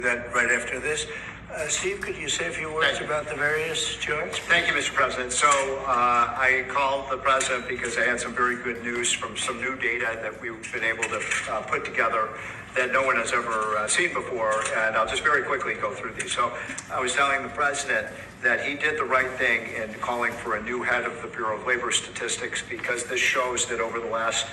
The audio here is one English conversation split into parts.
That right after this. Steve, could you say a few words about the various charts? Thank you, Mr. President. So I called the President because I had some very good news from some new data that we've been able to put together that no one has ever seen before, and I'll just very quickly go through these. So I was telling the President that he did the right thing in calling for a new head of the Bureau of Labor Statistics, because this shows that over the last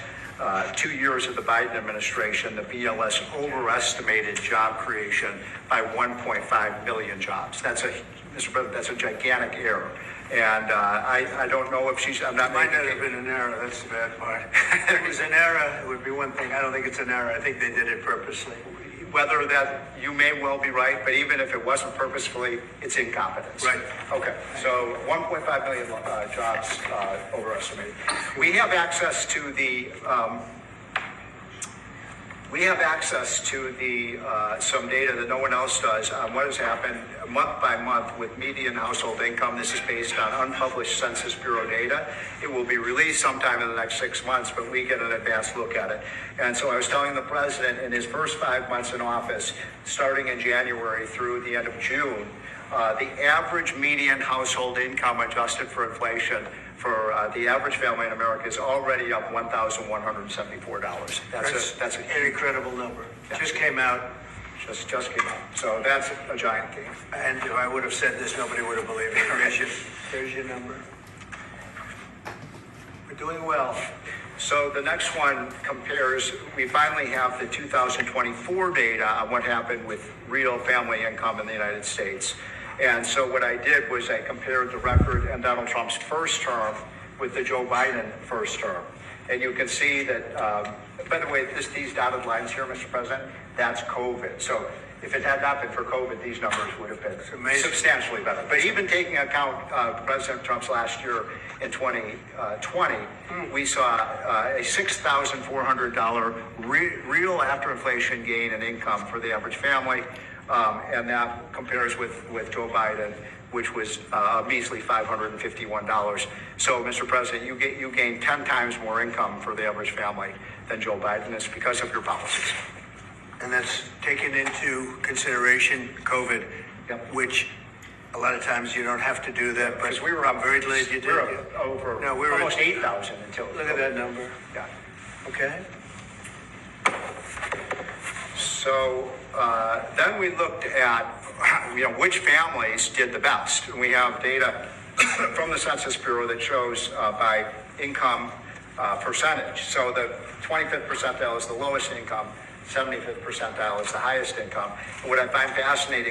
2 years of the Biden administration, the BLS overestimated job creation by 1.5 million jobs. Mr. President, that's a gigantic error. And I don't know if she's, I'm not Might making not have been an error, that's the bad part. If it was an error, it would be one thing. I don't think it's an error. I think they did it purposely. whether that, you may well be right, but even if it wasn't purposefully, it's incompetence. Right. Okay, so 1.5 million jobs overestimated. We have access to the some data that no one else does on what has happened month by month with median household income. This is based on unpublished Census Bureau data. It will be released sometime in the next 6 months, but we get an advanced look at it. And so I was telling the President, in his first 5 months in office, starting in January through the end of June, the average median household income adjusted for inflation for the average family in America is already up $1,174. That's an incredible number. Yeah. Just came out. Just came out. So that's a giant gain. And if I would have said this, nobody would have believed it. There's your number. We're doing well. So the next one compares, we finally have the 2024 data on what happened with real family income in the United States. And so what I did was I compared the record in Donald Trump's first term with the Joe Biden first term. And you can see that, by the way, these dotted lines here, Mr. President, that's COVID. So if it had not been for COVID, these numbers would have been substantially better. But even taking account President Trump's last year in 2020, we saw a $6,400 real after inflation gain in income for the average family. And that compares with Joe Biden, which was a measly $551. So, Mr. President, you gain 10 times more income for the average family than Joe Biden is because of your policies. And that's taken into consideration COVID, Yep. which a lot of times you don't have to do that. But Because we were up, I'm very glad you did. we're up over No, we were almost at 8,000 until. Look at that number. Yeah. Okay. So then we looked at, which families did the best. And we have data from the Census Bureau that shows by income percentage. So the 25th percentile is the lowest income, 75th percentile is the highest income. And what I find fascinating